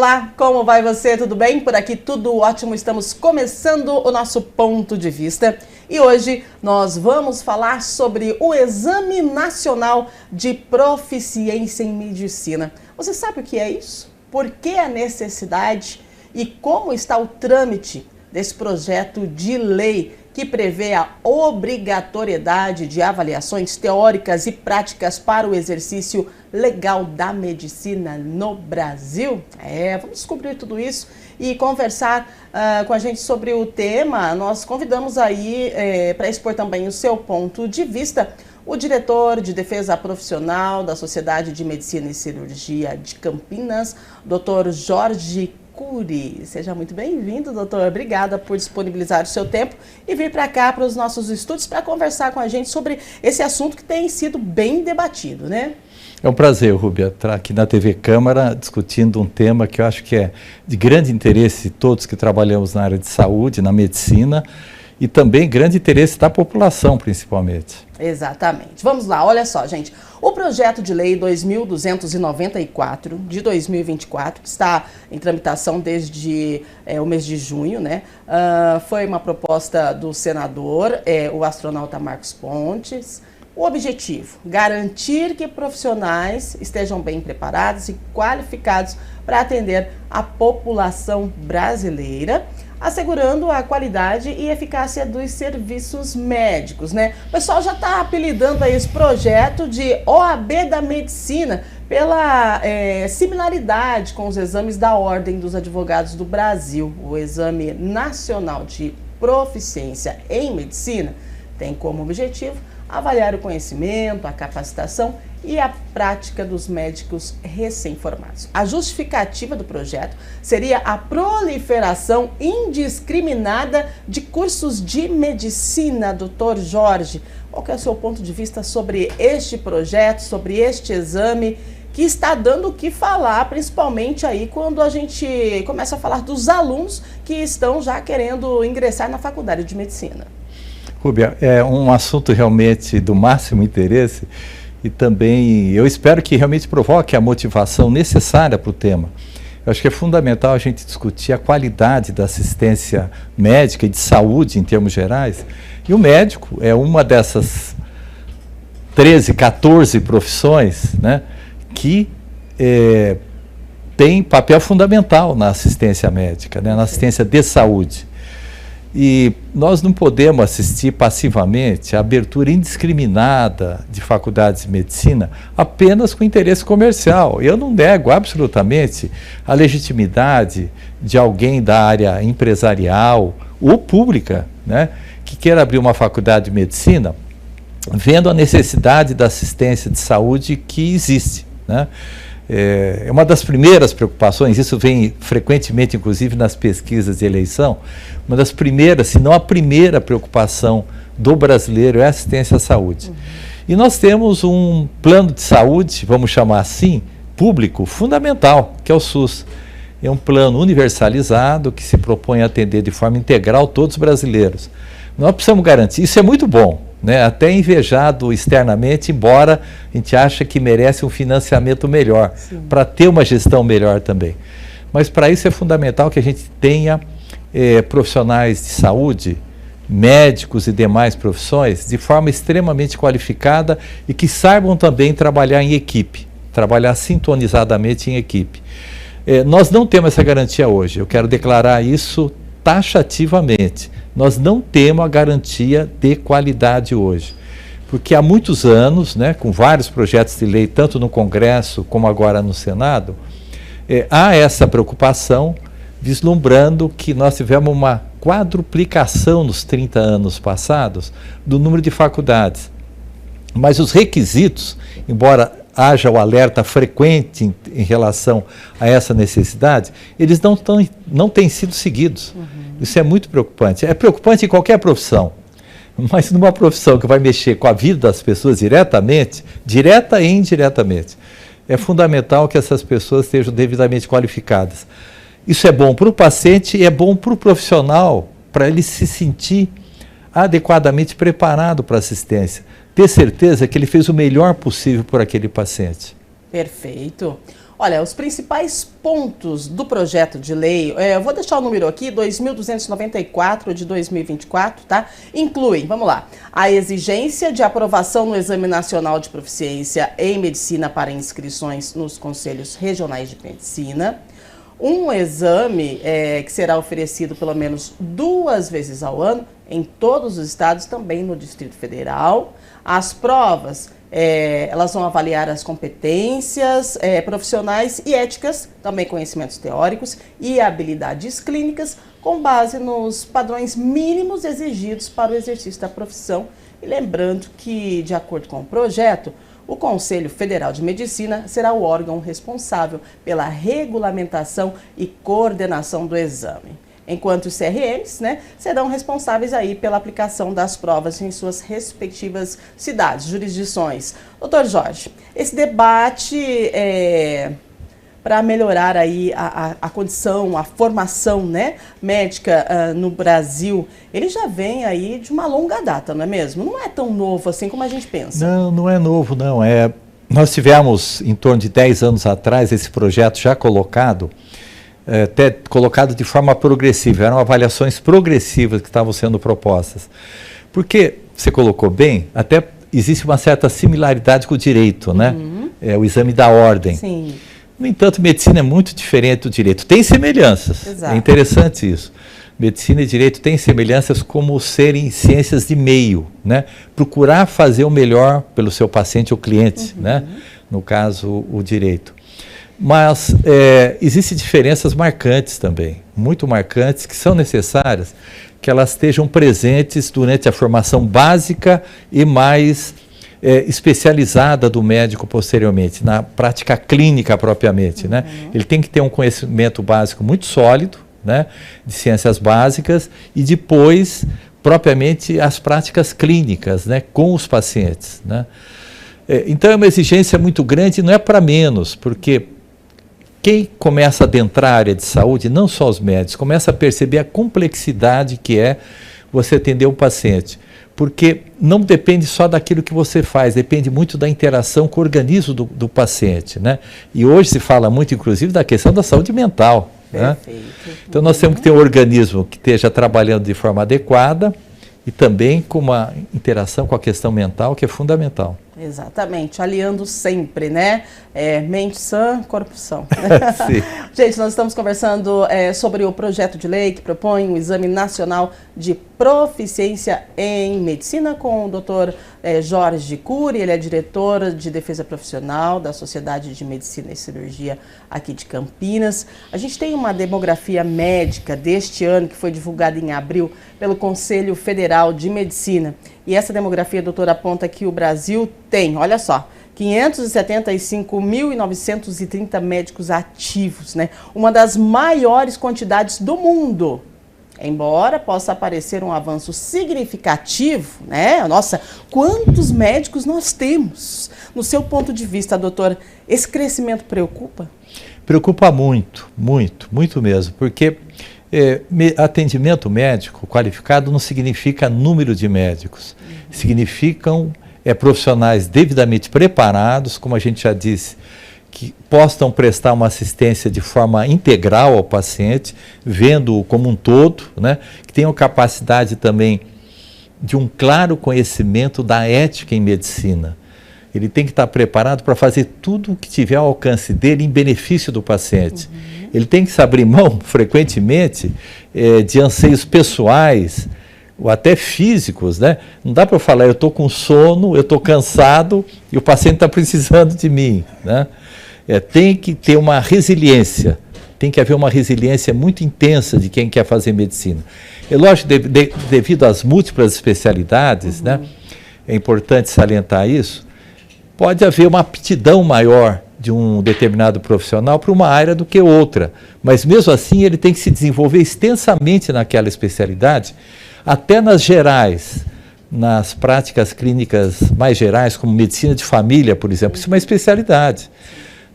Olá, como vai você? Tudo bem? Por aqui tudo ótimo. Estamos começando o nosso ponto de vista e hoje nós vamos falar sobre o Exame Nacional de Proficiência em Medicina. Você sabe o que é isso? Por que a necessidade e como está o trâmite desse projeto de lei que prevê a obrigatoriedade de avaliações teóricas e práticas para o exercício legal da medicina no Brasil? Vamos descobrir tudo isso e conversar com a gente sobre o tema. Nós convidamos aí para expor também o seu ponto de vista o diretor de defesa profissional da Sociedade de Medicina e Cirurgia de Campinas, Dr. Jorge Cury. Seja muito bem-vindo, doutor. Obrigada por disponibilizar o seu tempo e vir para cá, para os nossos estúdios, para conversar com a gente sobre esse assunto que tem sido bem debatido, né? É um prazer, Rúbia, estar aqui na TV Câmara discutindo um tema que eu acho que é de grande interesse de todos que trabalhamos na área de saúde, na medicina, e também grande interesse da população, principalmente. Exatamente. Vamos lá, olha só, gente. O projeto de lei 2294 de 2024, que está em tramitação desde o mês de junho, né? Foi uma proposta do senador, o astronauta Marcos Pontes. O objetivo, garantir que profissionais estejam bem preparados e qualificados para atender a população brasileira, assegurando a qualidade e eficácia dos serviços médicos, né? O pessoal já está apelidando aí esse projeto de OAB da Medicina pela similaridade com os exames da Ordem dos Advogados do Brasil. O Exame Nacional de Proficiência em Medicina tem como objetivo avaliar o conhecimento, a capacitação e a prática dos médicos recém-formados. A justificativa do projeto seria a proliferação indiscriminada de cursos de medicina. Doutor Jorge, qual que é o seu ponto de vista sobre este projeto, sobre este exame que está dando o que falar, principalmente aí quando a gente começa a falar dos alunos que estão já querendo ingressar na faculdade de medicina? Rúbia, é um assunto realmente do máximo interesse e também eu espero que realmente provoque a motivação necessária para o tema. Eu acho que é fundamental a gente discutir a qualidade da assistência médica e de saúde em termos gerais. E o médico é uma dessas 13, 14 profissões, né, que tem papel fundamental na assistência médica, né, na assistência de saúde. E nós não podemos assistir passivamente à abertura indiscriminada de faculdades de medicina apenas com interesse comercial. Eu não nego absolutamente a legitimidade de alguém da área empresarial ou pública, né, que queira abrir uma faculdade de medicina vendo a necessidade da assistência de saúde que existe, né? É uma das primeiras preocupações, isso vem frequentemente, inclusive, nas pesquisas de eleição, uma das primeiras, se não a primeira preocupação do brasileiro é a assistência à saúde. E nós temos um plano de saúde, vamos chamar assim, público, fundamental, que é o SUS. É um plano universalizado que se propõe a atender de forma integral todos os brasileiros. Nós precisamos garantir, isso é muito bom, né? Até invejado externamente, embora a gente ache que merece um financiamento melhor, para ter uma gestão melhor também. Mas para isso é fundamental que a gente tenha profissionais de saúde, médicos e demais profissões, de forma extremamente qualificada e que saibam também trabalhar em equipe, trabalhar sintonizadamente em equipe. Nós não temos essa garantia hoje, eu quero declarar isso taxativamente. Nós não temos a garantia de qualidade hoje, porque há muitos anos, né, com vários projetos de lei, tanto no Congresso como agora no Senado, há essa preocupação, vislumbrando que nós tivemos uma quadruplicação nos 30 anos passados do número de faculdades. Mas os requisitos, embora haja o alerta frequente em relação a essa necessidade, eles não têm sido seguidos. Isso é muito preocupante. É preocupante em qualquer profissão, mas numa profissão que vai mexer com a vida das pessoas diretamente, direta e indiretamente, é fundamental que essas pessoas estejam devidamente qualificadas. Isso é bom para o paciente e é bom para o profissional, para ele se sentir adequadamente preparado para a assistência. Ter certeza que ele fez o melhor possível por aquele paciente. Perfeito. Olha, os principais pontos do projeto de lei, eu vou deixar o número aqui, 2.294 de 2024, tá? Incluem, vamos lá, a exigência de aprovação no Exame Nacional de Proficiência em Medicina para inscrições nos Conselhos Regionais de Medicina, um exame que será oferecido pelo menos 2 vezes ao ano em todos os estados, também no Distrito Federal. As provas, elas vão avaliar as competências profissionais e éticas, também conhecimentos teóricos e habilidades clínicas, com base nos padrões mínimos exigidos para o exercício da profissão. E lembrando que, de acordo com o projeto, o Conselho Federal de Medicina será o órgão responsável pela regulamentação e coordenação do exame, enquanto os CRMs, serão responsáveis aí pela aplicação das provas em suas respectivas cidades, jurisdições. Doutor Jorge, esse debate para melhorar aí a condição, a formação médica no Brasil, ele já vem aí de uma longa data, não é mesmo? Não é tão novo assim como a gente pensa. Não, não é novo, não. Nós tivemos, em torno de 10 anos atrás, esse projeto já colocado, até colocado de forma progressiva. Eram avaliações progressivas que estavam sendo propostas. Porque, você colocou bem, até existe uma certa similaridade com o direito, né? O exame da ordem. Sim. No entanto, medicina é muito diferente do direito. Tem semelhanças, Exato. É interessante isso. Medicina e direito têm semelhanças como serem ciências de meio, né? Procurar fazer o melhor pelo seu paciente ou cliente, né? No caso, o direito. Mas existem diferenças marcantes também, muito marcantes, que são necessárias que elas estejam presentes durante a formação básica e mais especializada do médico posteriormente, na prática clínica propriamente, né? Ele tem que ter um conhecimento básico muito sólido, né, de ciências básicas, e depois, propriamente, as práticas clínicas, né, com os pacientes, né? Então é uma exigência muito grande e não é para menos, porque quem começa a adentrar a área de saúde, não só os médicos, começa a perceber a complexidade que é você atender um paciente. Porque não depende só daquilo que você faz, depende muito da interação com o organismo do paciente, né? E hoje se fala muito, inclusive, da questão da saúde mental, né? Então nós temos que ter um organismo que esteja trabalhando de forma adequada e também com uma interação com a questão mental, que é fundamental. Exatamente, aliando sempre, né? Mente sã, corpo são. Sim. Gente, nós estamos conversando sobre o projeto de lei que propõe o Exame Nacional de Proficiência em Medicina com o Dr. Jorge Cury. Ele é diretor de defesa profissional da Sociedade de Medicina e Cirurgia aqui de Campinas. A gente tem uma demografia médica deste ano que foi divulgada em abril pelo Conselho Federal de Medicina. E essa demografia, doutor, aponta que o Brasil tem, olha só, 575.930 médicos ativos, né? Uma das maiores quantidades do mundo. Embora possa parecer um avanço significativo, né? Nossa, quantos médicos nós temos? No seu ponto de vista, doutor, esse crescimento preocupa? Preocupa muito, muito, muito mesmo, porque atendimento médico qualificado não significa número de médicos, significam profissionais devidamente preparados, como a gente já disse, que possam prestar uma assistência de forma integral ao paciente, vendo-o como um todo, né? Que tenham capacidade também de um claro conhecimento da ética em medicina. Ele tem que estar preparado para fazer tudo o que tiver ao alcance dele em benefício do paciente. Ele tem que se abrir mão, frequentemente, de anseios pessoais, ou até físicos, né? Não dá para eu falar, eu estou com sono, eu estou cansado e o paciente está precisando de mim, né? Tem que ter uma resiliência, tem que haver uma resiliência muito intensa de quem quer fazer medicina. É lógico, devido às múltiplas especialidades, né? É importante salientar isso, pode haver uma aptidão maior de um determinado profissional para uma área do que outra, mas mesmo assim ele tem que se desenvolver extensamente naquela especialidade, até nas gerais, nas práticas clínicas mais gerais, como medicina de família, por exemplo. Isso é uma especialidade.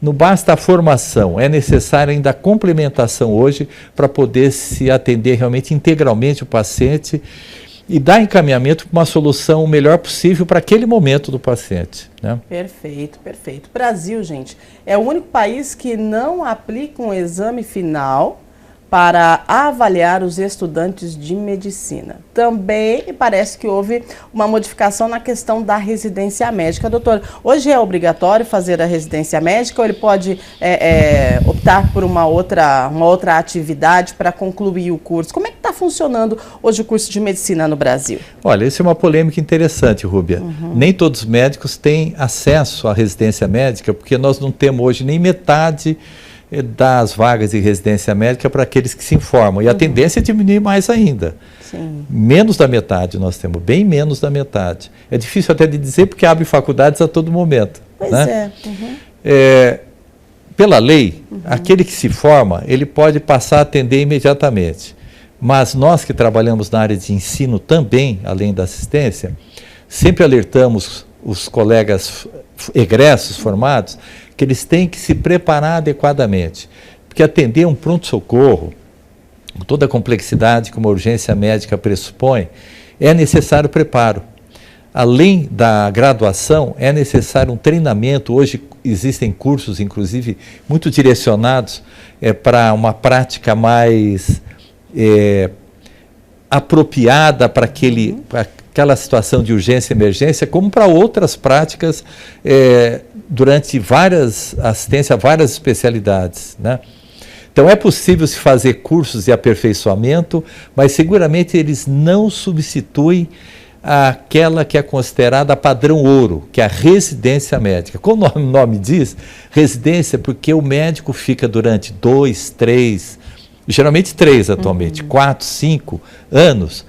Não basta a formação, é necessária ainda a complementação hoje para poder se atender realmente integralmente o paciente e dar encaminhamento para uma solução o melhor possível para aquele momento do paciente, né? Perfeito, perfeito. Brasil, gente, é o único país que não aplica um exame final para avaliar os estudantes de medicina. Também parece que houve uma modificação na questão da residência médica. Doutor, hoje é obrigatório fazer a residência médica ou ele pode optar por uma outra atividade para concluir o curso? Como é que está funcionando hoje o curso de medicina no Brasil? Olha, essa é uma polêmica interessante, Rúbia. Nem todos os médicos têm acesso à residência médica, porque nós não temos hoje nem metade das vagas de residência médica para aqueles que se informam. E a tendência é diminuir mais ainda. Sim. Menos da metade nós temos, bem menos da metade. É difícil até de dizer porque abre faculdades a todo momento. Pois né? é. Pela lei, aquele que se forma, ele pode passar a atender imediatamente. Mas nós que trabalhamos na área de ensino também, além da assistência, sempre alertamos os colegas egressos formados que eles têm que se preparar adequadamente, porque atender um pronto-socorro, com toda a complexidade que uma urgência médica pressupõe, é necessário preparo. Além da graduação, é necessário um treinamento. Hoje existem cursos, inclusive, muito direcionados para uma prática mais apropriada para aquela situação de urgência e emergência, como para outras práticas durante assistência a várias especialidades, né? Então é possível se fazer cursos de aperfeiçoamento, mas seguramente eles não substituem aquela que é considerada padrão ouro, que é a residência médica. Como o nome diz, residência porque o médico fica durante 2, 3, geralmente 3 atualmente, 4, 5 anos,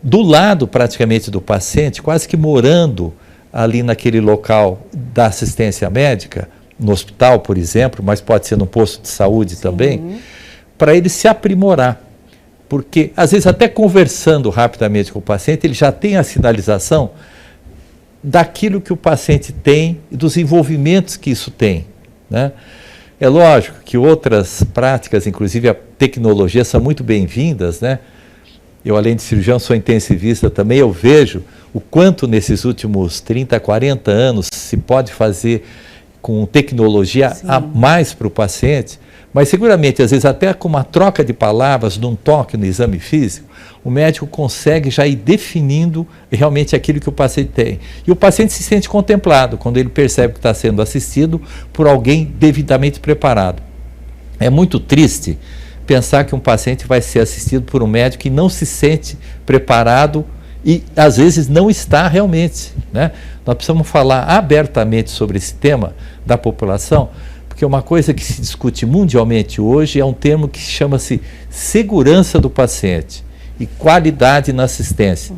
do lado praticamente do paciente, quase que morando ali naquele local da assistência médica, no hospital, por exemplo, mas pode ser no posto de saúde também, para ele se aprimorar. Porque, às vezes, até conversando rapidamente com o paciente, ele já tem a sinalização daquilo que o paciente tem e dos envolvimentos que isso tem, né? É lógico que outras práticas, inclusive a tecnologia, são muito bem-vindas, né? Eu, além de cirurgião, sou intensivista também, eu vejo o quanto nesses últimos 30, 40 anos se pode fazer com tecnologia a mais para o paciente, mas seguramente, às vezes, até com uma troca de palavras, num toque no exame físico, o médico consegue já ir definindo realmente aquilo que o paciente tem. E o paciente se sente contemplado quando ele percebe que está sendo assistido por alguém devidamente preparado. É muito triste pensar que um paciente vai ser assistido por um médico que não se sente preparado e, às vezes, não está realmente, né? Nós precisamos falar abertamente sobre esse tema da população, porque uma coisa que se discute mundialmente hoje é um termo que chama-se segurança do paciente e qualidade na assistência.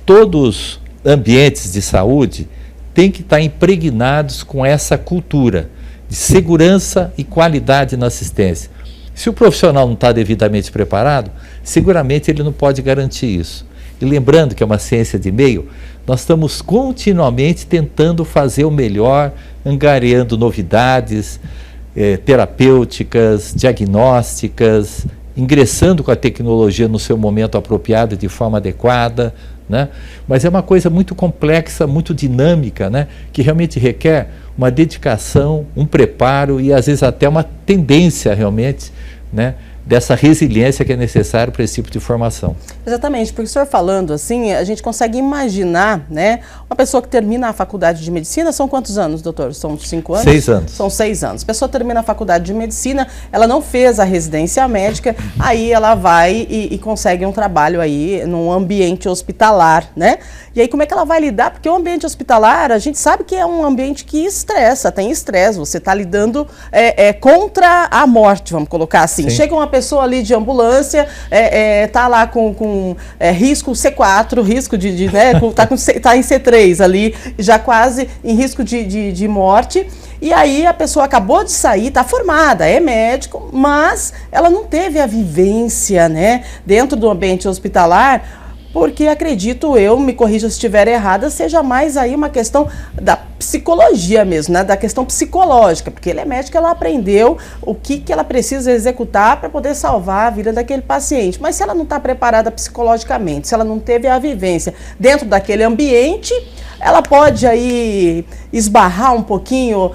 Todos os ambientes de saúde têm que estar impregnados com essa cultura de segurança e qualidade na assistência. Se o profissional não está devidamente preparado, seguramente ele não pode garantir isso. E lembrando que é uma ciência de meio, nós estamos continuamente tentando fazer o melhor, angariando novidades terapêuticas, diagnósticas, ingressando com a tecnologia no seu momento apropriado de forma adequada, né? Mas é uma coisa muito complexa, muito dinâmica, né? Que realmente requer uma dedicação, um preparo e às vezes até uma tendência realmente, né? Dessa resiliência que é necessário para esse tipo de formação. Exatamente, porque o senhor falando assim, a gente consegue imaginar, né, uma pessoa que termina a faculdade de medicina, são quantos anos, doutor? São 5 anos? 6 anos. São 6 anos. A pessoa termina a faculdade de medicina, ela não fez a residência médica, aí ela vai e consegue um trabalho aí num ambiente hospitalar, né? E aí como é que ela vai lidar? Porque o ambiente hospitalar, a gente sabe que é um ambiente que estressa, tem estresse, você está lidando contra a morte, vamos colocar assim. Sim. Chega uma pessoa ali de ambulância, tá lá com risco C4, risco né, tá em C3 ali, já quase em risco de morte, e aí a pessoa acabou de sair, está formada, é médico, mas ela não teve a vivência, né, dentro do ambiente hospitalar porque acredito eu, me corrija se estiver errada, seja mais aí uma questão da psicologia mesmo, né? Da questão psicológica, porque ele é médico, ela aprendeu o que ela precisa executar para poder salvar a vida daquele paciente. Mas se ela não está preparada psicologicamente, se ela não teve a vivência dentro daquele ambiente, ela pode aí esbarrar um pouquinho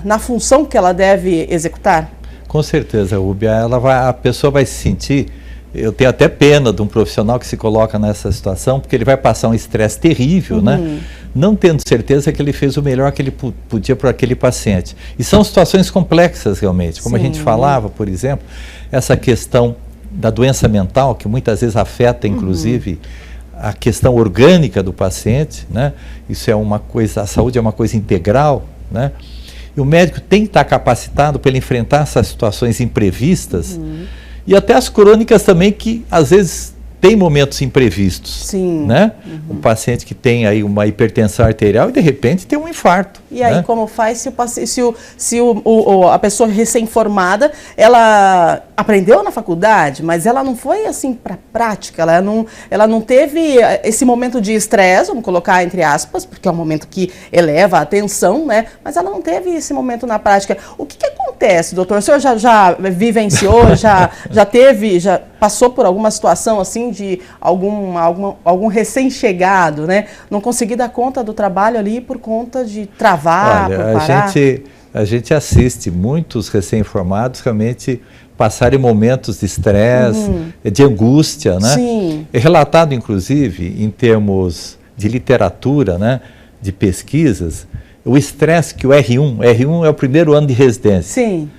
na função que ela deve executar? Com certeza, Rúbia. A pessoa vai se sentir... Eu tenho até pena de um profissional que se coloca nessa situação, porque ele vai passar um estresse terrível, né? Não tendo certeza que ele fez o melhor que ele podia para aquele paciente. E são situações complexas, realmente. Como a gente falava, por exemplo, essa questão da doença mental, que muitas vezes afeta, inclusive, a questão orgânica do paciente, né? Isso é uma coisa, a saúde é uma coisa integral, né? E o médico tem que estar capacitado para ele enfrentar essas situações imprevistas, e até as crônicas também, que às vezes tem momentos imprevistos. Sim. Né? Um paciente que tem aí uma hipertensão arterial e de repente tem um infarto. E aí, né? Como faz se a pessoa recém-formada, ela aprendeu na faculdade, mas ela não foi assim para a prática, ela não teve esse momento de estresse, vamos colocar entre aspas, porque é um momento que eleva a atenção, né? Mas ela não teve esse momento na prática. O que acontece, doutor? O senhor já vivenciou, já passou por alguma situação assim de algum recém-chegado, né? Não conseguir dar conta do trabalho ali por conta de travar, olha, por parar? A gente assiste muitos recém-formados realmente passarem momentos de estresse, de angústia, né? Sim. É relatado, inclusive, em termos de literatura, né? De pesquisas, o estresse que o R1 é o primeiro ano de residência. Sim.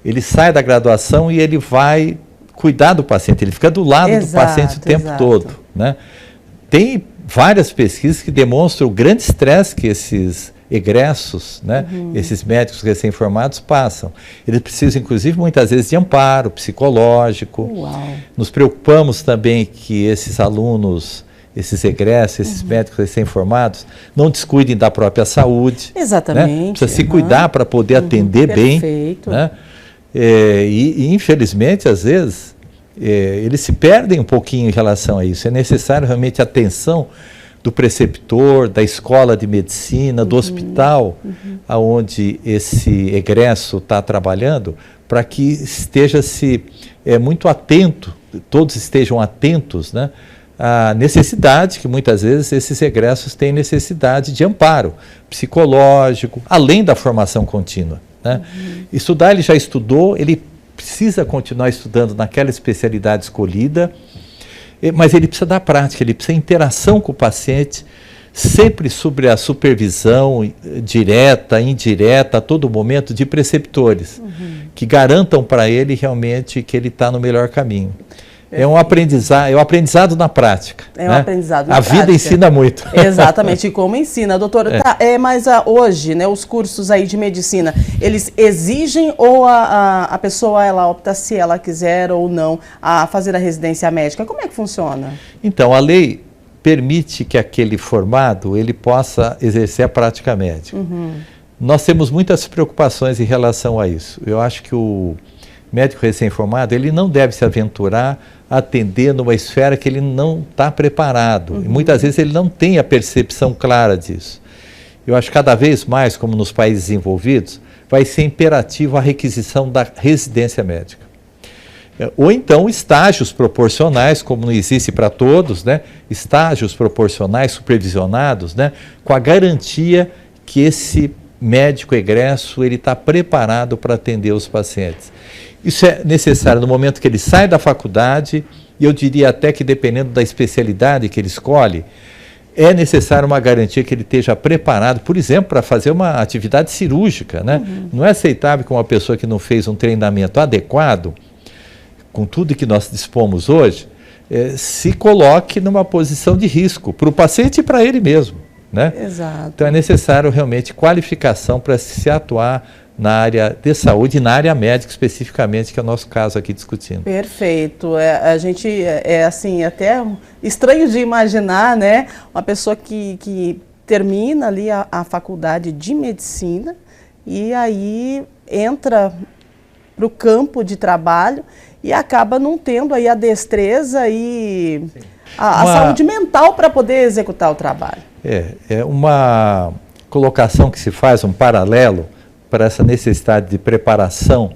Ele sai da graduação e ele vai cuidar do paciente, ele fica do lado do paciente o tempo todo, né? Tem várias pesquisas que demonstram o grande estresse que esses egressos, né, esses médicos recém-formados passam. Eles precisam, inclusive, muitas vezes de amparo psicológico. Uau. Nos preocupamos também que esses alunos, esses egressos, esses médicos recém-formados, não descuidem da própria saúde. Exatamente. Né? Precisa se cuidar para poder atender bem. Perfeito. Né? E, infelizmente, às vezes, eles se perdem um pouquinho em relação a isso. É necessário realmente atenção do preceptor, da escola de medicina, do hospital, aonde esse egresso está trabalhando, para que esteja-se muito atento, todos estejam atentos, né, à necessidade que muitas vezes esses egressos têm necessidade de amparo psicológico, além da formação contínua. Né? Estudar, ele já estudou, ele precisa continuar estudando naquela especialidade escolhida, mas ele precisa da prática, ele precisa de interação com o paciente, sempre sobre a supervisão direta, indireta, a todo momento, de preceptores, que garantam para ele realmente que ele está no melhor caminho. É um aprendizado na prática. É um aprendizado na prática. A vida ensina muito. Exatamente, e como ensina, doutora. Mas hoje, né, os cursos aí de medicina, eles exigem ou a pessoa ela opta, se ela quiser ou não, a fazer a residência médica? Como é que funciona? Então, a lei permite que aquele formado ele possa exercer a prática médica. Nós temos muitas preocupações em relação a isso. Eu acho que o médico recém-formado, ele não deve se aventurar a atender numa esfera que ele não está preparado. E muitas vezes ele não tem a percepção clara disso. Eu acho que cada vez mais, como nos países desenvolvidos, vai ser imperativo a requisição da residência médica. Ou então estágios proporcionais, como não existe para todos, né? Estágios proporcionais, supervisionados, né? Com a garantia que esse médico egresso ele está preparado para atender os pacientes. Isso é necessário no momento que ele sai da faculdade, e eu diria até que dependendo da especialidade que ele escolhe, é necessário uma garantia que ele esteja preparado, por exemplo, para fazer uma atividade cirúrgica. Né? Não é aceitável que uma pessoa que não fez um treinamento adequado, com tudo que nós dispomos hoje, se coloque numa posição de risco para o paciente e para ele mesmo. Né? Exato. Então é necessário realmente qualificação para se atuar na área de saúde e na área médica especificamente, que é o nosso caso aqui discutindo. Perfeito. A gente assim, até estranho de imaginar, né, uma pessoa que termina ali a faculdade de medicina e aí entra para o campo de trabalho e acaba não tendo aí a destreza e a saúde mental para poder executar o trabalho. É uma colocação que se faz, um paralelo para essa necessidade de preparação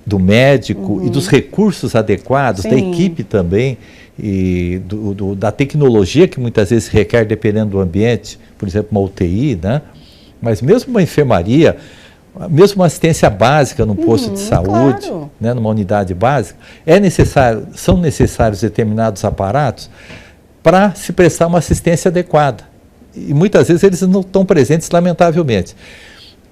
do médico e dos recursos adequados, da equipe também, e da tecnologia que muitas vezes requer, dependendo do ambiente, por exemplo, uma UTI, né? Mas mesmo uma enfermaria, mesmo uma assistência básica num posto de saúde, claro, né, numa unidade básica, são necessários determinados aparatos para se prestar uma assistência adequada. E muitas vezes eles não estão presentes, lamentavelmente.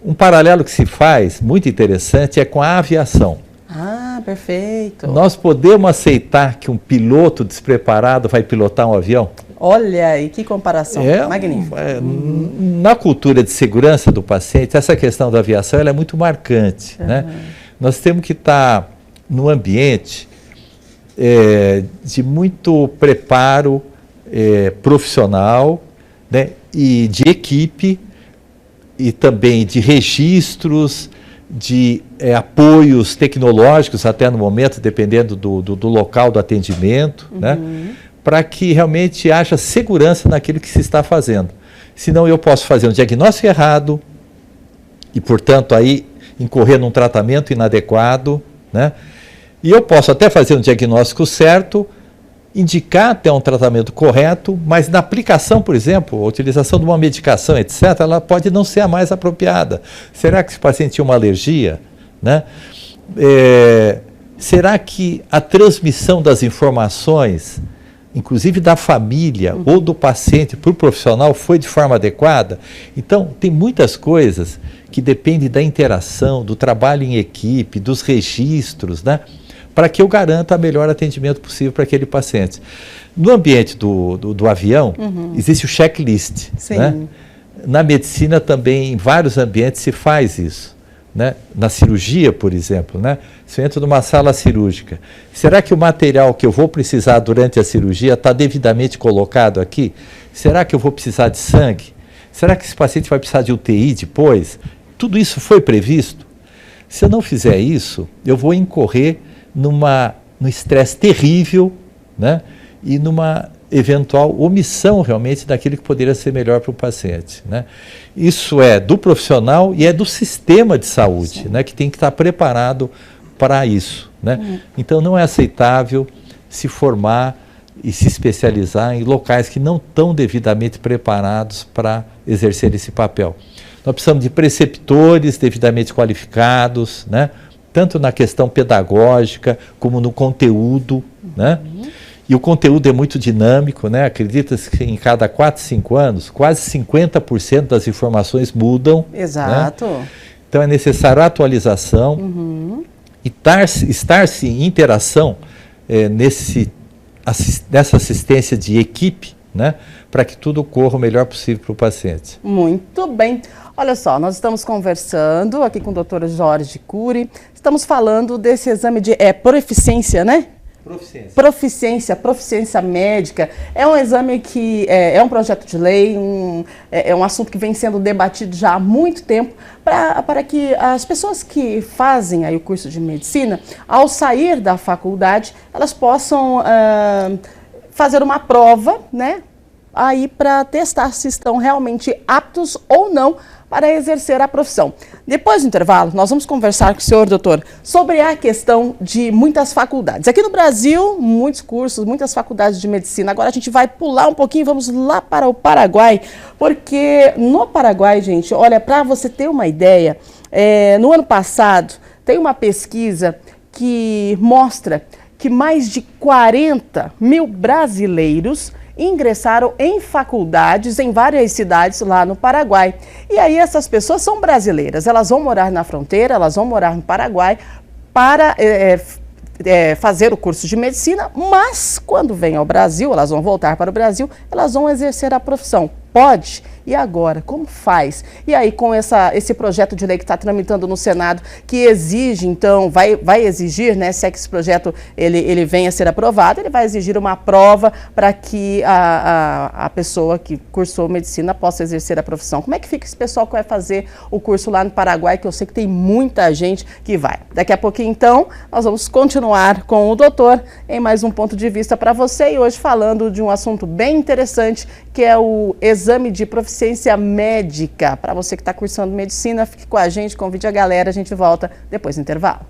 Um paralelo que se faz, muito interessante, é com a aviação. Ah, perfeito. Nós podemos aceitar que um piloto despreparado vai pilotar um avião? Olha aí, que comparação magnífica. Na cultura de segurança do paciente, essa questão da aviação ela é muito marcante. Né? Nós temos que estar num ambiente de muito preparo profissional, né? E de equipe, e também de registros, de apoios tecnológicos, até no momento, dependendo do local do atendimento, né? Para que realmente haja segurança naquilo que se está fazendo. Senão eu posso fazer um diagnóstico errado e, portanto, aí incorrer num tratamento inadequado, né? E eu posso até fazer um diagnóstico certo, indicar até um tratamento correto, mas na aplicação, por exemplo, a utilização de uma medicação, etc., ela pode não ser a mais apropriada. Será que esse paciente tinha uma alergia? Né? Será que a transmissão das informações, inclusive da família ou do paciente para o profissional, foi de forma adequada? Então, tem muitas coisas que dependem da interação, do trabalho em equipe, dos registros, né? Para que eu garanta o melhor atendimento possível para aquele paciente. No ambiente do avião, existe o checklist. Né? Na medicina também, em vários ambientes, se faz isso. Né? Na cirurgia, por exemplo, né? Se eu entro numa sala cirúrgica, será que o material que eu vou precisar durante a cirurgia está devidamente colocado aqui? Será que eu vou precisar de sangue? Será que esse paciente vai precisar de UTI depois? Tudo isso foi previsto? Se eu não fizer isso, eu vou incorrer no estresse terrível, né? E numa eventual omissão realmente daquilo que poderia ser melhor para o paciente. Né? Isso é do profissional e é do sistema de saúde, né? Que tem que estar preparado para isso. Né? Então não é aceitável se formar e se especializar em locais que não estão devidamente preparados para exercer esse papel. Nós precisamos de preceptores devidamente qualificados, né? Tanto na questão pedagógica como no conteúdo, né? E o conteúdo é muito dinâmico, né? Acredita-se que em cada 4, 5 anos, quase 50% das informações mudam. Exato. Né? Então é necessário atualização e estar-se em interação nessa assistência de equipe, né? Para que tudo ocorra o melhor possível para o paciente. Muito bem. Olha só, nós estamos conversando aqui com o Dr. Jorge Cury, estamos falando desse exame de proficiência, né? Proficiência médica. É um exame que é um projeto de lei, é um assunto que vem sendo debatido já há muito tempo para que as pessoas que fazem aí o curso de medicina, ao sair da faculdade, elas possam fazer uma prova, né? Aí para testar se estão realmente aptos ou não para exercer a profissão. Depois do intervalo, nós vamos conversar com o senhor, doutor, sobre a questão de muitas faculdades. Aqui no Brasil, muitos cursos, muitas faculdades de medicina. Agora a gente vai pular um pouquinho, vamos lá para o Paraguai, porque no Paraguai, gente, olha, para você ter uma ideia, no ano passado, tem uma pesquisa que mostra que mais de 40 mil brasileiros ingressaram em faculdades em várias cidades lá no Paraguai. E aí essas pessoas são brasileiras, elas vão morar na fronteira, elas vão morar no Paraguai para fazer o curso de medicina, mas quando vêm ao Brasil, elas vão voltar para o Brasil, elas vão exercer a profissão. Pode? E agora, como faz? E aí, com esse projeto de lei que está tramitando no Senado, que exige, então, vai exigir, né, se é que esse projeto ele venha a ser aprovado, ele vai exigir uma prova para que a pessoa que cursou medicina possa exercer a profissão. Como é que fica esse pessoal que vai fazer o curso lá no Paraguai, que eu sei que tem muita gente que vai? Daqui a pouquinho, então, nós vamos continuar com o doutor em mais um ponto de vista para você, e hoje falando de um assunto bem interessante, que é o exame de proficiência médica. Para você que está cursando medicina, fique com a gente, convide a galera, a gente volta depois do intervalo.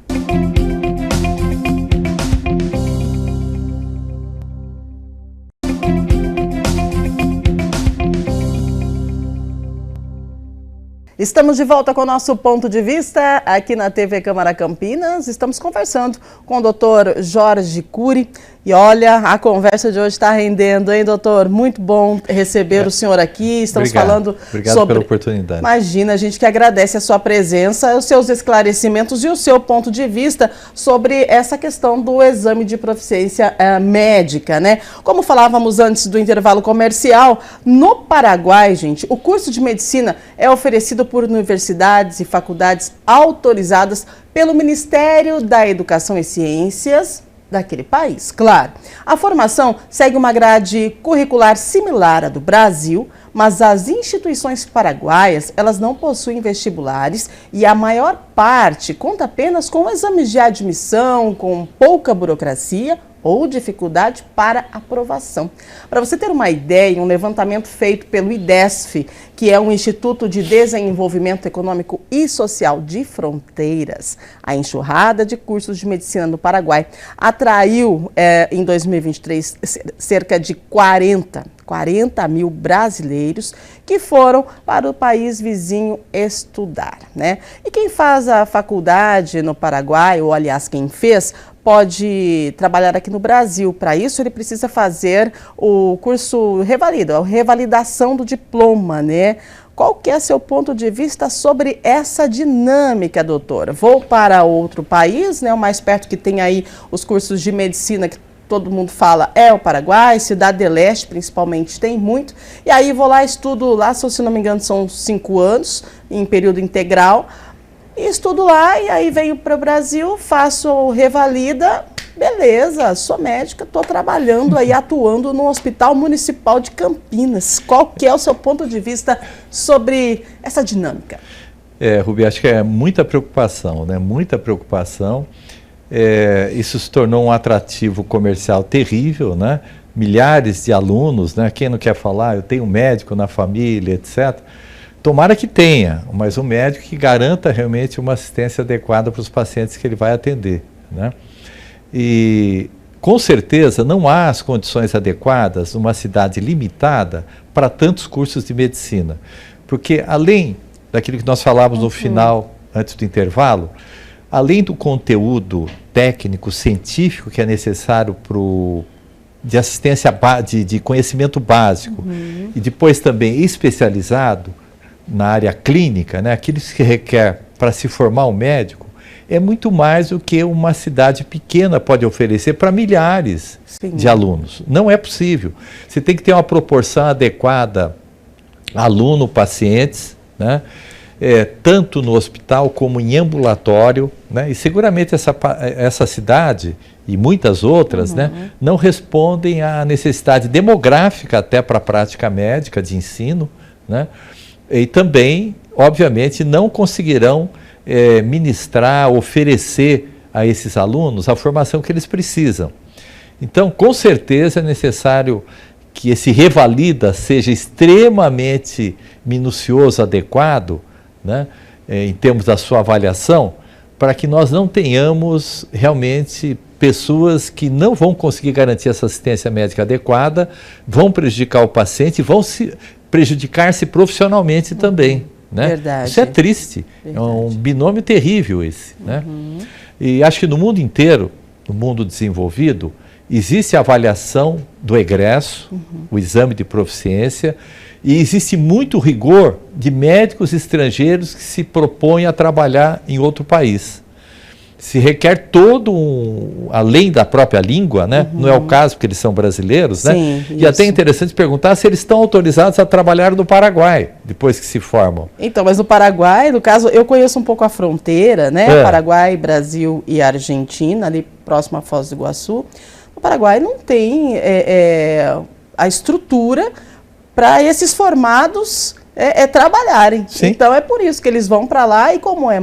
Estamos de volta com o nosso ponto de vista aqui na TV Câmara Campinas. Estamos conversando com o doutor Jorge Cury. E olha, a conversa de hoje está rendendo, hein, doutor? Muito bom receber o senhor aqui. Estamos falando Obrigado pela oportunidade. Imagina, a gente que agradece a sua presença, os seus esclarecimentos e o seu ponto de vista sobre essa questão do exame de proficiência médica, né? Como falávamos antes do intervalo comercial, no Paraguai, gente, o curso de medicina é oferecido por universidades e faculdades autorizadas pelo Ministério da Educação e Ciências daquele país, claro. A formação segue uma grade curricular similar à do Brasil, mas as instituições paraguaias, elas não possuem vestibulares e a maior parte conta apenas com exames de admissão, com pouca burocracia ou dificuldade para aprovação. Para você ter uma ideia, um levantamento feito pelo IDESF, que é um Instituto de Desenvolvimento Econômico e Social de Fronteiras, a enxurrada de cursos de medicina no Paraguai atraiu, em 2023, cerca de 40 mil brasileiros que foram para o país vizinho estudar, né? E quem faz a faculdade no Paraguai, ou aliás, quem fez, pode trabalhar aqui no Brasil. Para isso, ele precisa fazer o curso revalida, a revalidação do diploma, né? Qual que é seu ponto de vista sobre essa dinâmica, doutora? Vou para outro país, né? O mais perto que tem aí os cursos de medicina que todo mundo fala é o Paraguai, Cidade del Este principalmente tem muito. E aí vou lá, estudo lá, se não me engano são 5 anos, em período integral. E estudo lá e aí venho para o Brasil, faço revalida, beleza, sou médica, estou trabalhando aí, atuando no Hospital Municipal de Campinas. Qual que é o seu ponto de vista sobre essa dinâmica? Rubi, acho que é muita preocupação, né? Muita preocupação. Isso se tornou um atrativo comercial terrível, né? Milhares de alunos, né? Quem não quer falar, eu tenho um médico na família, etc. Tomara que tenha, mas um médico que garanta realmente uma assistência adequada para os pacientes que ele vai atender, né? E com certeza não há as condições adequadas numa cidade limitada para tantos cursos de medicina, porque além daquilo que nós falávamos no final, antes do intervalo, além do conteúdo técnico, científico que é necessário de assistência, de conhecimento básico, e depois também especializado na área clínica, né, aquilo que requer para se formar um médico, é muito mais do que uma cidade pequena pode oferecer para milhares de alunos. Não é possível. Você tem que ter uma proporção adequada aluno-pacientes, né? Tanto no hospital como em ambulatório, né? E seguramente essa cidade e muitas outras, né, não respondem à necessidade demográfica até para a prática médica de ensino, né? E também, obviamente, não conseguirão ministrar, oferecer a esses alunos a formação que eles precisam. Então, com certeza é necessário que esse revalida seja extremamente minucioso, adequado, né, em termos da sua avaliação, para que nós não tenhamos realmente pessoas que não vão conseguir garantir essa assistência médica adequada, vão prejudicar o paciente, vão prejudicar-se profissionalmente também, né? Verdade. Isso é triste, é um binômio terrível esse, né? E acho que no mundo inteiro, no mundo desenvolvido, existe a avaliação do egresso, o exame de proficiência, e existe muito rigor de médicos estrangeiros que se propõem a trabalhar em outro país. se requer além da própria língua, né? Não é o caso porque eles são brasileiros, né? Sim, e até é interessante perguntar se eles estão autorizados a trabalhar no Paraguai, depois que se formam. Então, mas no Paraguai, no caso, eu conheço um pouco a fronteira, né? Paraguai, Brasil e Argentina, ali próximo a Foz do Iguaçu. No Paraguai não tem a estrutura para esses formados trabalharem. Sim. Então é por isso que eles vão para lá e como é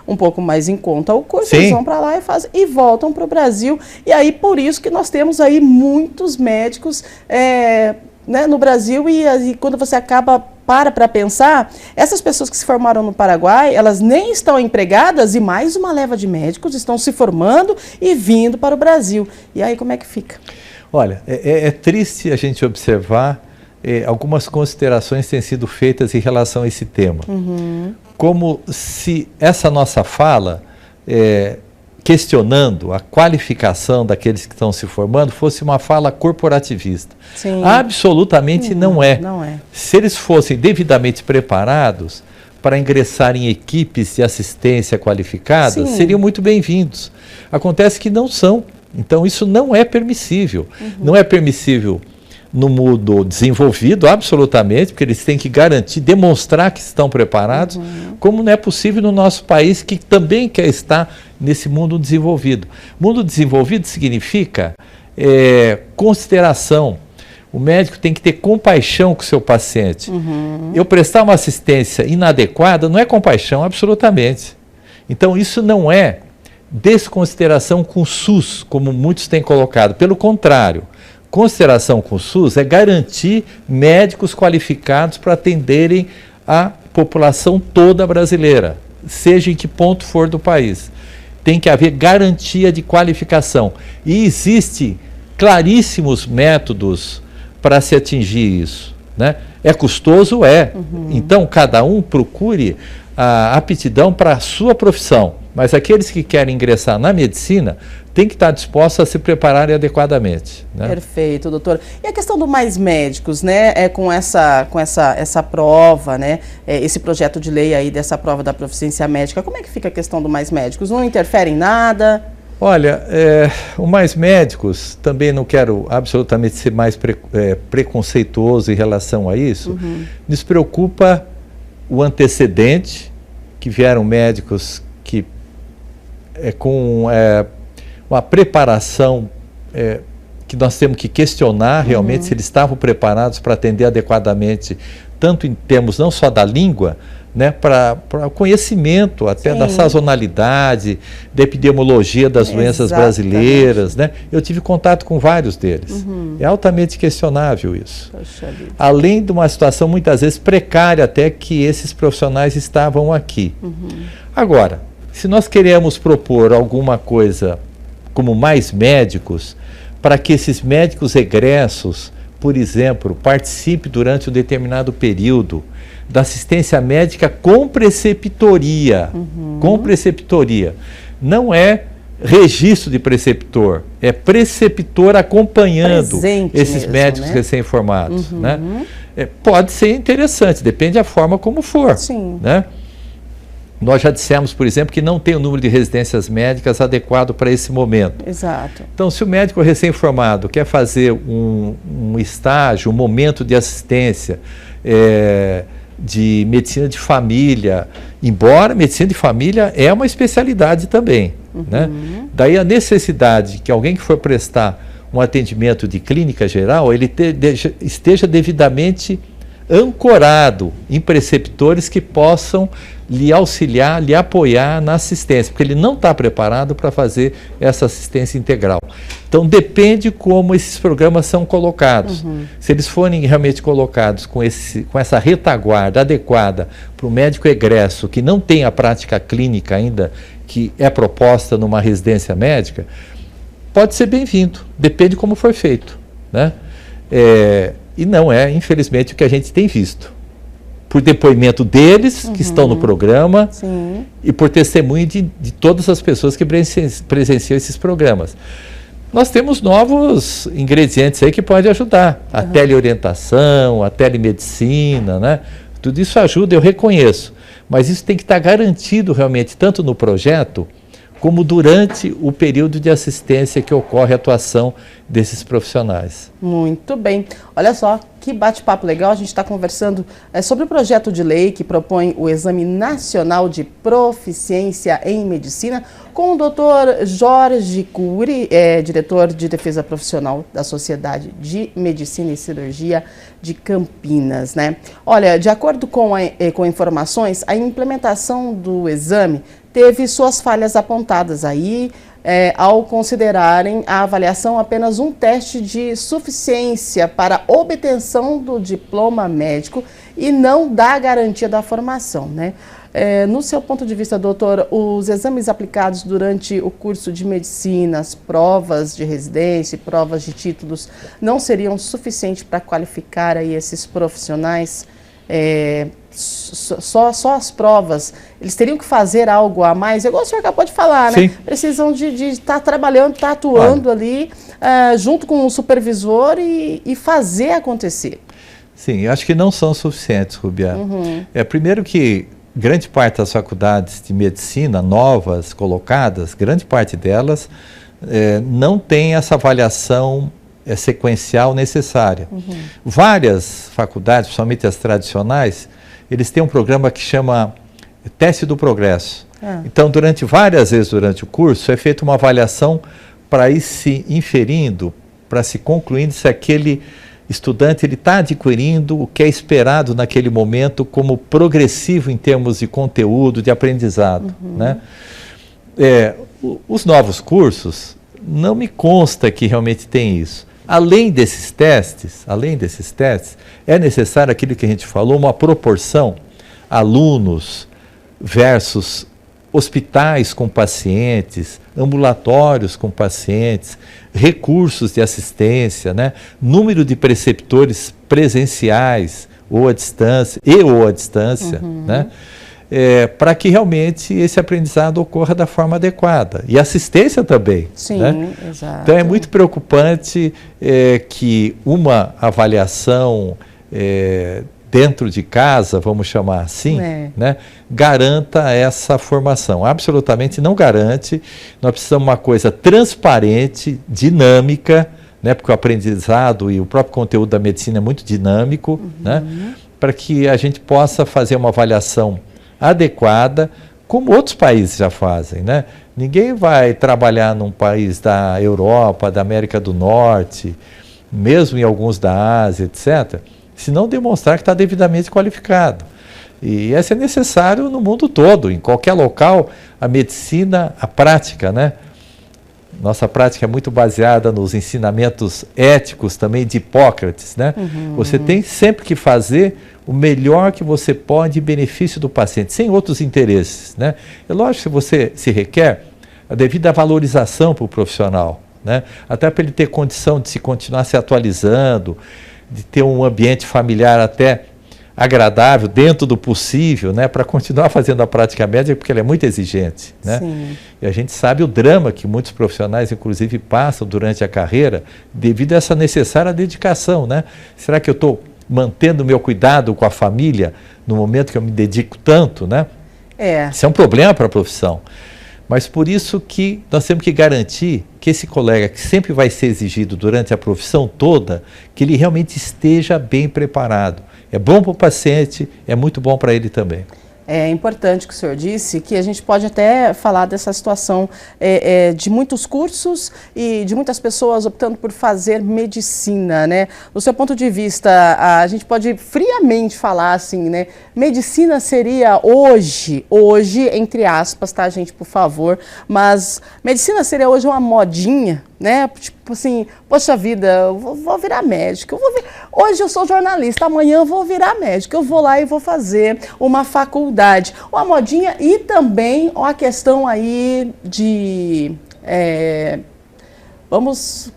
um pouco mais em conta o curso, eles vão para lá e voltam para o Brasil. E aí por isso que nós temos aí muitos médicos né, no Brasil e quando você para pensar, essas pessoas que se formaram no Paraguai, elas nem estão empregadas e mais uma leva de médicos estão se formando e vindo para o Brasil. E aí como é que fica? Olha, é triste a gente observar algumas considerações têm sido feitas em relação a esse tema. Como se essa nossa fala, questionando a qualificação daqueles que estão se formando, fosse uma fala corporativista. Sim. Absolutamente não é. Não é. Se eles fossem devidamente preparados para ingressar em equipes de assistência qualificadas, seriam muito bem-vindos. Acontece que não são. Então isso não é permissível. Não é permissível no mundo desenvolvido, absolutamente, porque eles têm que garantir, demonstrar que estão preparados, como não é possível no nosso país, que também quer estar nesse mundo desenvolvido. Mundo desenvolvido significa consideração. O médico tem que ter compaixão com o seu paciente. Eu prestar uma assistência inadequada não é compaixão, absolutamente. Então isso não é desconsideração com o SUS, como muitos têm colocado. Pelo contrário, consideração com o SUS é garantir médicos qualificados para atenderem a população toda brasileira, seja em que ponto for do país. Tem que haver garantia de qualificação. E existem claríssimos métodos para se atingir isso, né? É custoso? Então, cada um procure a aptidão para a sua profissão. Mas aqueles que querem ingressar na medicina têm que estar dispostos a se prepararem adequadamente, né? Perfeito, doutor. E a questão do Mais Médicos, né? Com essa prova, né? Esse projeto de lei aí dessa prova da proficiência médica, como é que fica a questão do Mais Médicos? Não interfere em nada? Olha, o Mais Médicos, também não quero absolutamente ser mais preconceituoso em relação a isso, nos preocupa o antecedente, que vieram médicos que com uma preparação que nós temos que questionar realmente se eles estavam preparados para atender adequadamente, tanto em termos não só da língua, né, para o conhecimento até da sazonalidade, da epidemiologia das doenças brasileiras, né? Eu tive contato com vários deles. É altamente questionável isso. Além de uma situação muitas vezes precária até que esses profissionais estavam aqui. Agora, se nós queremos propor alguma coisa como mais médicos, para que esses médicos egressos, por exemplo, participem durante um determinado período da assistência médica com preceptoria. Com preceptoria. Não é registro de preceptor, é preceptor acompanhando esses médicos recém-formados, né? Pode ser interessante, depende da forma como for, né? Nós já dissemos, por exemplo, que não tem o número de residências médicas adequado para esse momento. Exato. Então, se o médico recém-formado quer fazer um estágio, um momento de assistência de medicina de família, embora medicina de família é uma especialidade também, né? Daí a necessidade que alguém que for prestar um atendimento de clínica geral, ele esteja devidamente ancorado em preceptores que possam lhe auxiliar, lhe apoiar na assistência, porque ele não está preparado para fazer essa assistência integral. Então depende como esses programas são colocados. Se eles forem realmente colocados com essa retaguarda adequada para o médico egresso, que não tem a prática clínica ainda, que é proposta numa residência médica, pode ser bem-vindo, depende como for feito, né? E não é, infelizmente, o que a gente tem visto. Por depoimento deles, que estão no programa, e por testemunho de todas as pessoas que presenciam esses programas. Nós temos novos ingredientes aí que podem ajudar. A teleorientação, a telemedicina, né? Tudo isso ajuda, eu reconheço. Mas isso tem que estar garantido realmente, tanto no projeto, como durante o período de assistência que ocorre a atuação desses profissionais. Muito bem. Olha só, que bate-papo legal. A gente está conversando sobre o projeto de lei que propõe o Exame Nacional de Proficiência em Medicina com o Dr. Jorge Cury, diretor de Defesa Profissional da Sociedade de Medicina e Cirurgia de Campinas, né? Olha, de acordo com informações, a implementação do exame teve suas falhas apontadas aí, ao considerarem a avaliação apenas um teste de suficiência para obtenção do diploma médico e não da garantia da formação, né? No seu ponto de vista, doutor, os exames aplicados durante o curso de medicina, as provas de residência, provas de títulos, não seriam suficientes para qualificar aí esses profissionais? Só as provas, eles teriam que fazer algo a mais, igual o senhor acabou de falar, né? Sim. Precisam de estar trabalhando, estar atuando ali, junto com o supervisor e fazer acontecer. Sim, eu acho que não são suficientes, Rubiá. Primeiro que grande parte das faculdades de medicina novas colocadas, grande parte delas não tem essa avaliação sequencial necessária. Várias faculdades, principalmente as tradicionais, eles têm um programa que chama Teste do Progresso. Então, várias vezes durante o curso, é feita uma avaliação para ir se inferindo, para se concluindo se aquele estudante está adquirindo o que é esperado naquele momento como progressivo em termos de conteúdo, de aprendizado. Né? Os novos cursos, não me consta que realmente tem isso. Além desses testes, é necessário aquilo que a gente falou, uma proporção alunos versus hospitais com pacientes, ambulatórios com pacientes, recursos de assistência, né? Número de preceptores presenciais ou à distância, né? Para que realmente esse aprendizado ocorra da forma adequada. E assistência também. Sim, né? Exato. Então é muito preocupante que uma avaliação dentro de casa, vamos chamar assim, né, garanta essa formação. Absolutamente não garante. Nós precisamos de uma coisa transparente, dinâmica, né, porque o aprendizado e o próprio conteúdo da medicina é muito dinâmico, né, para que a gente possa fazer uma avaliação adequada, como outros países já fazem, né? Ninguém vai trabalhar num país da Europa, da América do Norte, mesmo em alguns da Ásia, etc., se não demonstrar que está devidamente qualificado. E isso é necessário no mundo todo, em qualquer local, a medicina, a prática, né? Nossa prática é muito baseada nos ensinamentos éticos também de Hipócrates, né? Você tem sempre que fazer o melhor que você pode em benefício do paciente, sem outros interesses, né? É lógico que você se requer a devida valorização para o profissional, né? Até para ele ter condição de continuar se atualizando, de ter um ambiente familiar até agradável, dentro do possível, né, para continuar fazendo a prática médica, porque ela é muito exigente, né? Sim. E a gente sabe o drama que muitos profissionais, inclusive, passam durante a carreira, devido a essa necessária dedicação, né? Será que eu estou mantendo o meu cuidado com a família no momento que eu me dedico tanto, né? Isso é um problema para a profissão. Mas por isso que nós temos que garantir que esse colega, que sempre vai ser exigido durante a profissão toda, que ele realmente esteja bem preparado. É bom para o paciente, é muito bom para ele também. É importante que o senhor disse que a gente pode até falar dessa situação de muitos cursos e de muitas pessoas optando por fazer medicina, né? Do seu ponto de vista, a gente pode friamente falar assim, né? Medicina seria hoje, entre aspas, tá, gente, por favor, mas medicina seria hoje uma modinha, né? Tipo assim, poxa vida, eu vou virar médico, hoje eu sou jornalista, amanhã eu vou virar médico, eu vou lá e vou fazer uma faculdade, uma modinha e também uma questão aí de, vamos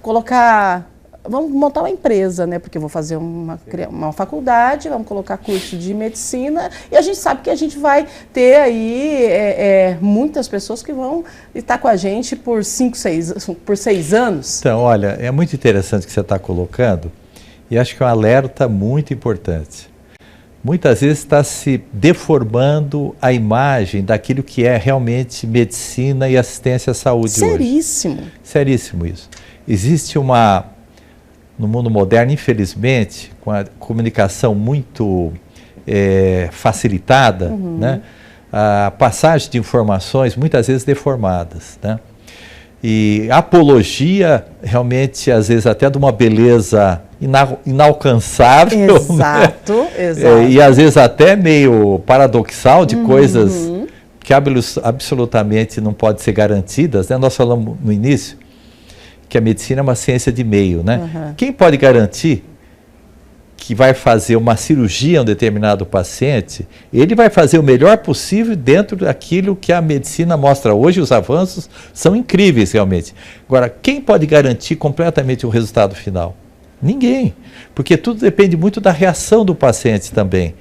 montar uma empresa, né? Porque eu vou fazer uma faculdade, vamos colocar curso de medicina e a gente sabe que a gente vai ter aí muitas pessoas que vão estar com a gente por 6 anos. Então, olha, é muito interessante o que você está colocando e acho que é um alerta muito importante. muitas vezes está se deformando a imagem daquilo que é realmente medicina e assistência à saúde Seríssimo. hoje. Seríssimo isso. Existe no mundo moderno, infelizmente, com a comunicação muito facilitada, né? A passagem de informações muitas vezes deformadas, né? E apologia realmente, às vezes, até de uma beleza inalcançável. Exato, né? exato. E às vezes até meio paradoxal de coisas que absolutamente não podem ser garantidas, né? Nós falamos no início que a medicina é uma ciência de meio, né? Quem pode garantir que vai fazer uma cirurgia a um determinado paciente, ele vai fazer o melhor possível dentro daquilo que a medicina mostra hoje. Os avanços são incríveis realmente. Agora, quem pode garantir completamente o resultado final? Ninguém, porque tudo depende muito da reação do paciente também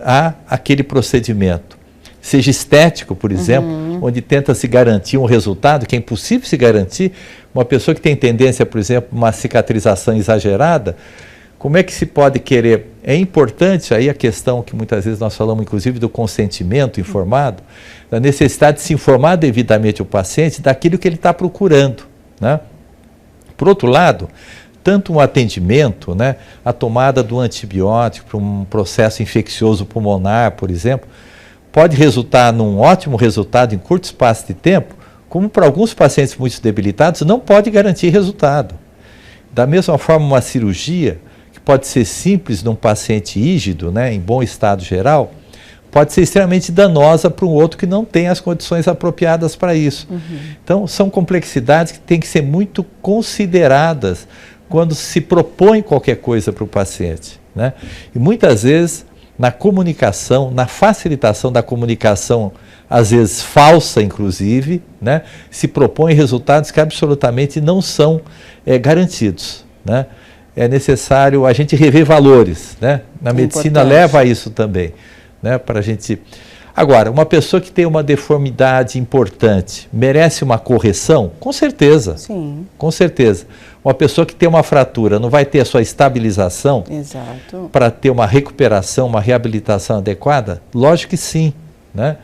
a aquele procedimento. Seja estético, por exemplo, onde tenta se garantir um resultado que é impossível se garantir. Uma pessoa que tem tendência, por exemplo, uma cicatrização exagerada, como é que se pode querer? É importante aí a questão que muitas vezes nós falamos, inclusive, do consentimento informado, da necessidade de se informar devidamente o paciente daquilo que ele está procurando, né? Por outro lado, tanto um atendimento, né, a tomada do antibiótico para um processo infeccioso pulmonar, por exemplo, pode resultar num ótimo resultado em curto espaço de tempo, como para alguns pacientes muito debilitados não pode garantir resultado. Da mesma forma, uma cirurgia pode ser simples num paciente rígido, né, em bom estado geral, pode ser extremamente danosa para um outro que não tem as condições apropriadas para isso. Então, são complexidades que têm que ser muito consideradas quando se propõe qualquer coisa para o paciente, né? E muitas vezes, na comunicação, na facilitação da comunicação, às vezes falsa, inclusive, né, se propõe resultados que absolutamente não são garantidos, né? É necessário a gente rever valores, né? Na medicina leva a isso também, né? Para a gente... Agora, uma pessoa que tem uma deformidade importante, merece uma correção? Com certeza. Sim. Com certeza. Uma pessoa que tem uma fratura não vai ter a sua estabilização para ter uma recuperação, uma reabilitação adequada? Lógico que sim, né?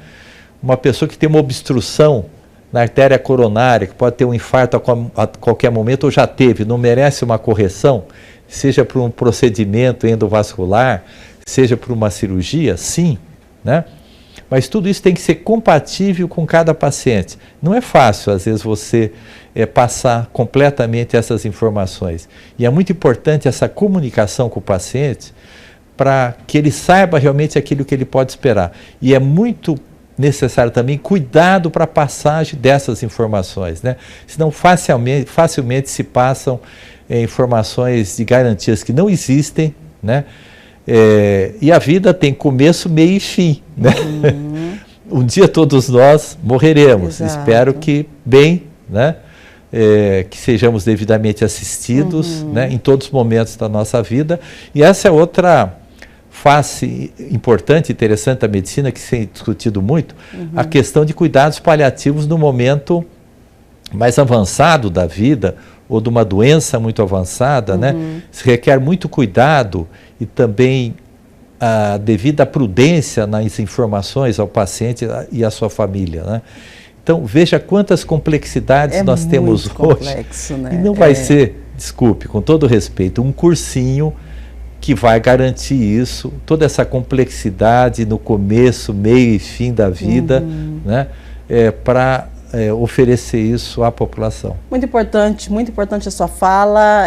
Uma pessoa que tem uma obstrução na artéria coronária, que pode ter um infarto a qualquer momento, ou já teve, não merece uma correção, seja por um procedimento endovascular, seja por uma cirurgia? Sim, né? Mas tudo isso tem que ser compatível com cada paciente. Não é fácil, às vezes, você passar completamente essas informações. E é muito importante essa comunicação com o paciente para que ele saiba realmente aquilo que ele pode esperar. E é muito necessário também cuidado para a passagem dessas informações, né? Senão facilmente se passam informações de garantias que não existem, né? E a vida tem começo, meio e fim, né? Um dia todos nós morreremos. Exato. Espero que bem, né? Que sejamos devidamente assistidos, né? Em todos os momentos da nossa vida. E essa é outra face importante e interessante da medicina, que se tem discutido muito, a questão de cuidados paliativos no momento mais avançado da vida, ou de uma doença muito avançada, né? Se requer muito cuidado e também a devida prudência nas informações ao paciente e à sua família, né? Então, veja quantas complexidades nós temos hoje. Complexo, né? E não vai ser, desculpe, com todo respeito, um cursinho que vai garantir isso, toda essa complexidade no começo, meio e fim da vida, né, para oferecer isso à população. Muito importante a sua fala,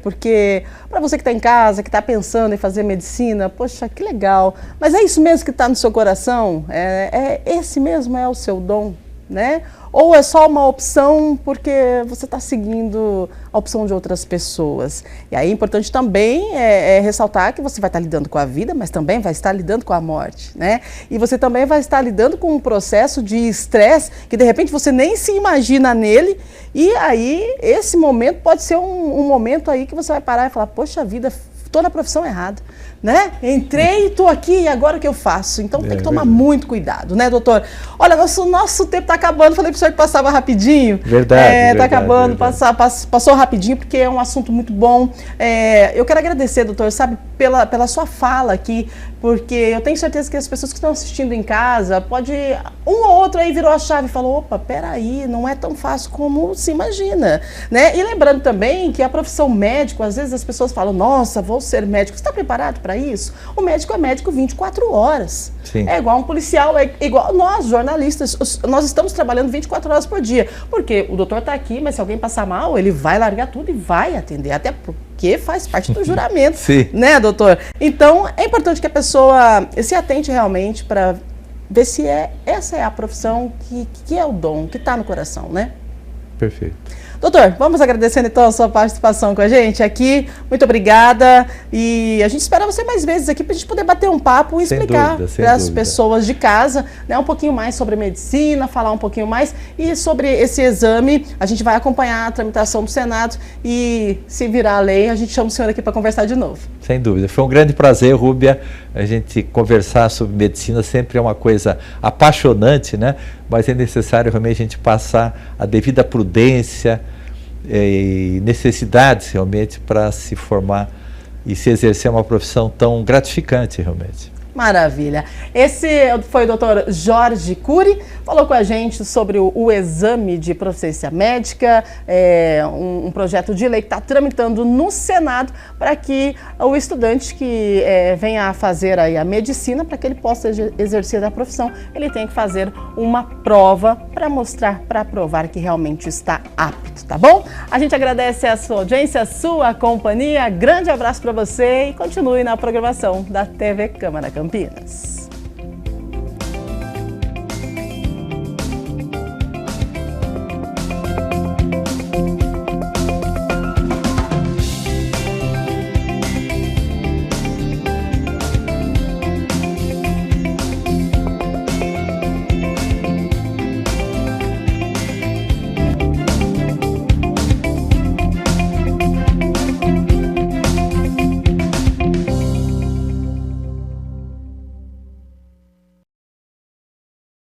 porque para você que está em casa, que está pensando em fazer medicina, poxa, que legal, mas é isso mesmo que está no seu coração? Esse mesmo é o seu dom, né? Ou é só uma opção porque você está seguindo a opção de outras pessoas? E aí é importante também ressaltar que você vai estar lidando com a vida, mas também vai estar lidando com a morte, né? E você também vai estar lidando com um processo de estresse que de repente você nem se imagina nele, e aí esse momento pode ser um momento aí que você vai parar e falar, poxa vida, estou na profissão errada, né? Entrei, estou aqui e agora o que eu faço? Então tem que tomar muito cuidado, né, doutor? Olha, nosso tempo está acabando, falei para o senhor que passava rapidinho. Verdade. Está acabando, passou rapidinho porque é um assunto muito bom. Eu quero agradecer, doutor, sabe, pela sua fala aqui, porque eu tenho certeza que as pessoas que estão assistindo em casa, um ou outro aí virou a chave e falou, opa, peraí, não é tão fácil como se imagina, né? E lembrando também que a profissão médico, às vezes as pessoas falam, nossa, vou ser médico, você está preparado para isso? O médico é médico 24 horas. Sim. É igual um policial, é igual nós, jornalistas, nós estamos trabalhando 24 horas por dia, porque o doutor está aqui, mas se alguém passar mal, ele vai largar tudo e vai atender, até porque faz parte do juramento, né, doutor? Então, é importante que a pessoa se atente realmente para ver se essa é a profissão que é o dom, que está no coração, né? Perfeito. Doutor, vamos agradecendo então a sua participação com a gente aqui. Muito obrigada. E a gente espera você mais vezes aqui para a gente poder bater um papo e explicar para as pessoas de casa, né, um pouquinho mais sobre medicina, falar um pouquinho mais e sobre esse exame. A gente vai acompanhar a tramitação do Senado e, se virar a lei, a gente chama o senhor aqui para conversar de novo. Sem dúvida. Foi um grande prazer, Rúbia. A gente conversar sobre medicina sempre é uma coisa apaixonante, né? Mas é necessário realmente a gente passar a devida prudência e necessidades realmente para se formar e se exercer uma profissão tão gratificante realmente. Maravilha. Esse foi o doutor Jorge Cury, falou com a gente sobre o exame de proficiência médica, um projeto de lei que está tramitando no Senado para que o estudante que venha a fazer aí a medicina, para que ele possa exercer a profissão, ele tem que fazer uma prova para mostrar, para provar que realmente está apto, tá bom? A gente agradece a sua audiência, a sua companhia, grande abraço para você e continue na programação da TV Câmara Campinas.